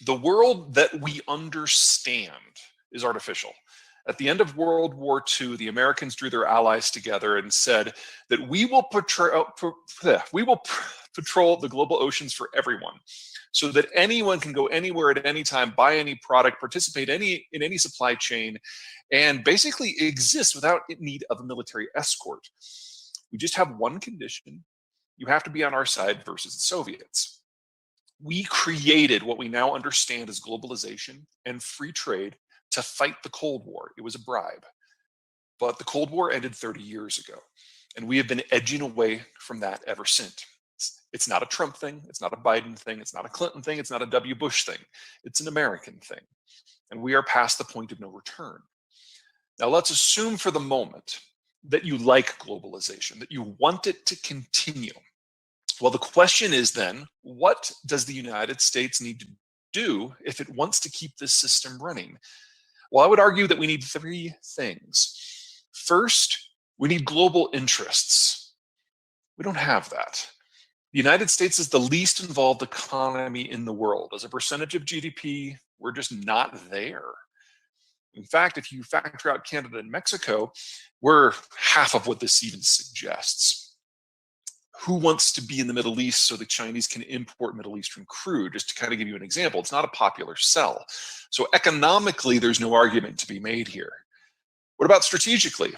The world that we understand is artificial. At the end of World War II, the Americans drew their allies together and said that we will patrol the global oceans for everyone, so that anyone can go anywhere at any time, buy any product, participate in any supply chain, and basically exist without need of a military escort. We just have one condition: you have to be on our side versus the Soviets. We created what we now understand as globalization and free trade to fight the Cold War. It was a bribe. But the Cold War ended 30 years ago, and we have been edging away from that ever since. It's not a Trump thing, it's not a Biden thing, it's not a Clinton thing, it's not a W. Bush thing. It's an American thing. And we are past the point of no return. Now let's assume for the moment that you like globalization, that you want it to continue. Well, the question is then, what does the United States need to do if it wants to keep this system running? Well, I would argue that we need three things. First, we need global interests. We don't have that. The United States is the least involved economy in the world. As a percentage of GDP, we're just not there. In fact, if you factor out Canada and Mexico, we're half of what this even suggests. Who wants to be in the Middle East so the Chinese can import Middle Eastern crude? Just to kind of give you an example, it's not a popular sell. So economically, there's no argument to be made here. What about strategically?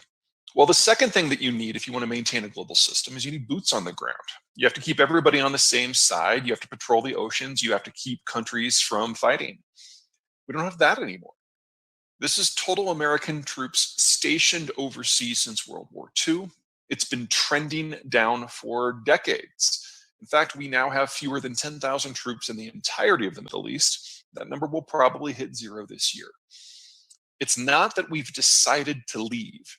Well, the second thing that you need if you want to maintain a global system is you need boots on the ground. You have to keep everybody on the same side. You have to patrol the oceans. You have to keep countries from fighting. We don't have that anymore. This is total American troops stationed overseas since World War II. It's been trending down for decades. In fact, we now have fewer than 10,000 troops in the entirety of the Middle East. That number will probably hit 0 this year. It's not that we've decided to leave.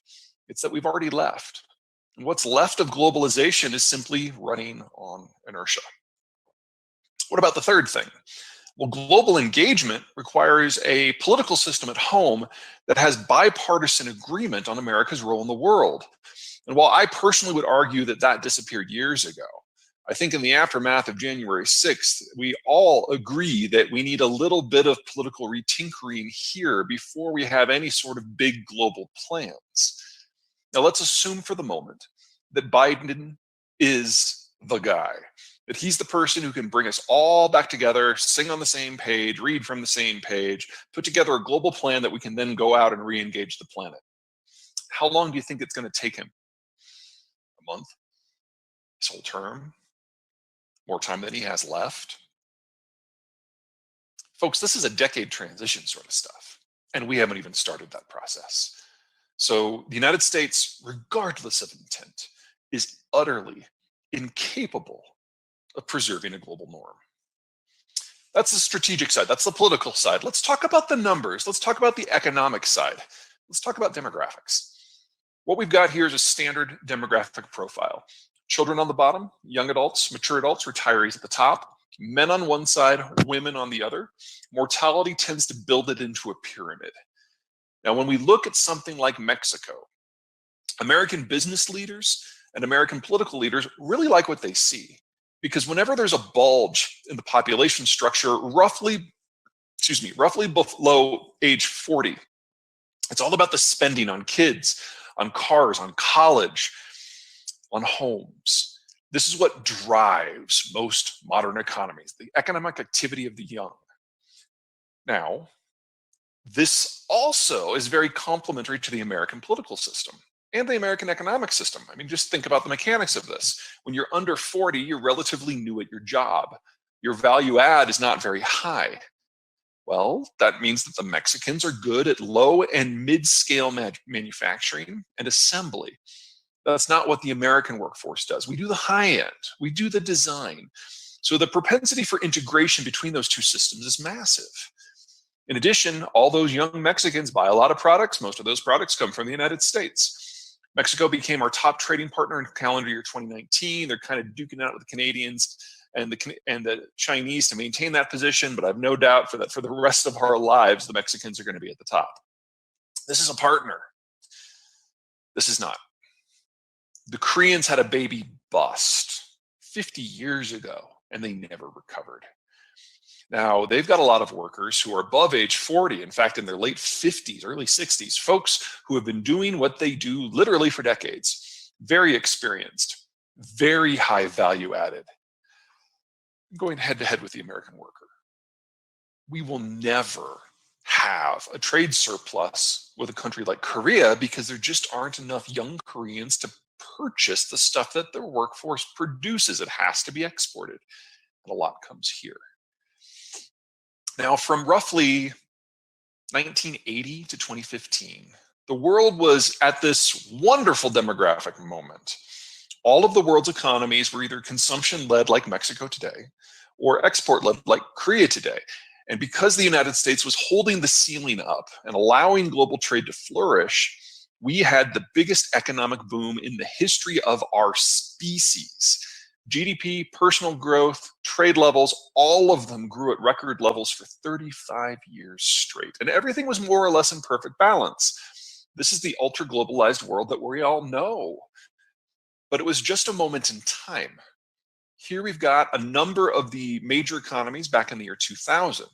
It's that we've already left. And what's left of globalization is simply running on inertia. What about the third thing? Well, global engagement requires a political system at home that has bipartisan agreement on America's role in the world. And while I personally would argue that that disappeared years ago, I think in the aftermath of January 6th, we all agree that we need a little bit of political retinkering here before we have any sort of big global plans. Now, let's assume for the moment that Biden is the guy, that he's the person who can bring us all back together, sing on the same page, read from the same page, put together a global plan that we can then go out and re-engage the planet. How long do you think it's going to take him? A month? His whole term? More time than he has left? Folks, this is a decade transition sort of stuff, and we haven't even started that process. So the United States, regardless of intent, is utterly incapable of preserving a global norm. That's the strategic side. That's the political side. Let's talk about the numbers. Let's talk about the economic side. Let's talk about demographics. What we've got here is a standard demographic profile. Children on the bottom, young adults, mature adults, retirees at the top, men on one side, women on the other. Mortality tends to build it into a pyramid. Now, when we look at something like Mexico, American business leaders and American political leaders really like what they see, because whenever there's a bulge in the population structure, roughly below age 40, it's all about the spending on kids, on cars, on college, on homes. This is what drives most modern economies, the economic activity of the young. Now, this also is very complementary to the American political system and the American economic system. I mean, just think about the mechanics of this. When you're under 40, you're relatively new at your job. Your value add is not very high. Well, that means that the Mexicans are good at low and mid-scale manufacturing and assembly. That's not what the American workforce does. We do the high end. We do the design. So the propensity for integration between those two systems is massive. In addition, all those young Mexicans buy a lot of products. Most of those products come from the United States. Mexico became our top trading partner in calendar year 2019. They're kind of duking out with the Canadians and the Chinese to maintain that position, but I have no doubt for the rest of our lives, the Mexicans are going to be at the top. This is a partner. This is not. The Koreans had a baby bust 50 years ago, and they never recovered. Now, they've got a lot of workers who are above age 40, in fact, in their late 50s, early 60s, folks who have been doing what they do literally for decades, very experienced, very high value added, going head to head with the American worker. We will never have a trade surplus with a country like Korea because there just aren't enough young Koreans to purchase the stuff that their workforce produces. It has to be exported, and a lot comes here. Now, from roughly 1980 to 2015, the world was at this wonderful demographic moment. All of the world's economies were either consumption-led like Mexico today, or export-led like Korea today. And because the United States was holding the ceiling up and allowing global trade to flourish, we had the biggest economic boom in the history of our species. GDP, personal growth, trade levels, all of them grew at record levels for 35 years straight. And everything was more or less in perfect balance. This is the ultra-globalized world that we all know. But it was just a moment in time. Here we've got a number of the major economies back in the year 2000.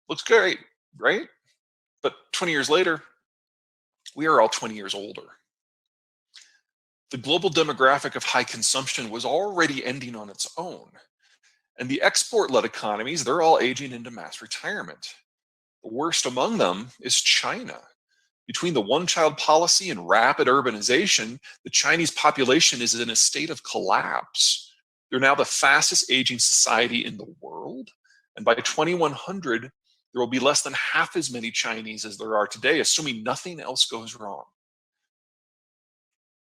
Looks great, right? But 20 years later, we are all 20 years older. The global demographic of high consumption was already ending on its own. And the export-led economies, they're all aging into mass retirement. The worst among them is China. Between the one-child policy and rapid urbanization, the Chinese population is in a state of collapse. They're now the fastest aging society in the world. And by 2100, there will be less than half as many Chinese as there are today, assuming nothing else goes wrong.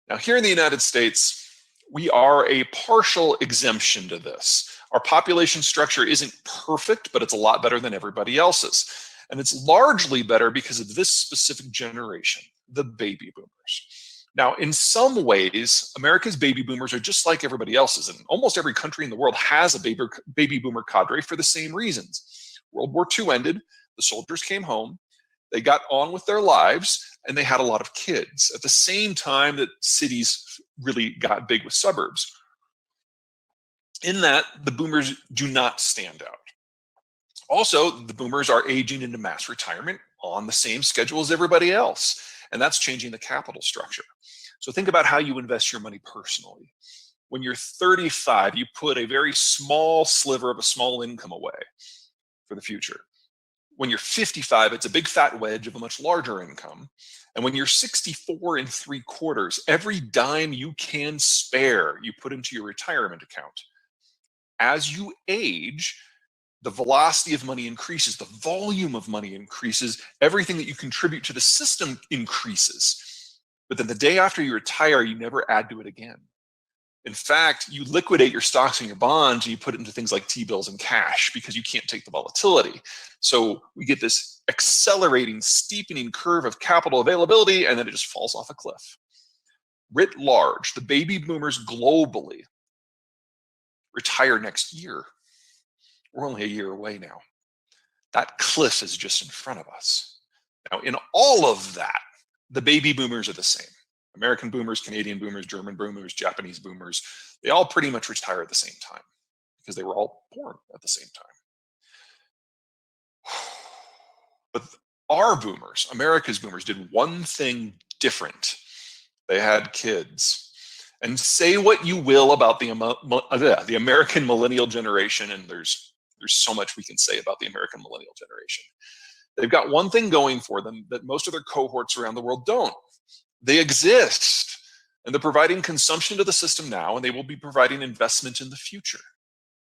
Now, here in the United States, we are a partial exemption to this. Our population structure isn't perfect, but it's a lot better than everybody else's. And it's largely better because of this specific generation, the baby boomers. Now, in some ways, America's baby boomers are just like everybody else's, and almost every country in the world has a baby boomer cadre for the same reasons. World War II ended, the soldiers came home, they got on with their lives, and they had a lot of kids at the same time that cities really got big with suburbs. In that, the boomers do not stand out. Also, the boomers are aging into mass retirement on the same schedule as everybody else, and that's changing the capital structure. So think about how you invest your money personally. When you're 35, you put a very small sliver of a small income away for the future. When you're 55, it's a big fat wedge of a much larger income. And when you're 64 3/4, every dime you can spare, you put into your retirement account. As you age, the velocity of money increases, the volume of money increases, everything that you contribute to the system increases. But then the day after you retire, you never add to it again. In fact, you liquidate your stocks and your bonds and you put it into things like T-bills and cash because you can't take the volatility. So we get this accelerating, steepening curve of capital availability, and then it just falls off a cliff. Writ large, the baby boomers globally retire next year. We're only a year away now. That cliff is just in front of us. Now, in all of that, the baby boomers are the same. American boomers, Canadian boomers, German boomers, Japanese boomers, they all pretty much retire at the same time because they were all born at the same time. But our boomers, America's boomers, did one thing different. They had kids. And say what you will about the American millennial generation, and there's so much we can say about the American millennial generation. They've got one thing going for them that most of their cohorts around the world don't. They exist, and they're providing consumption to the system now, and they will be providing investment in the future.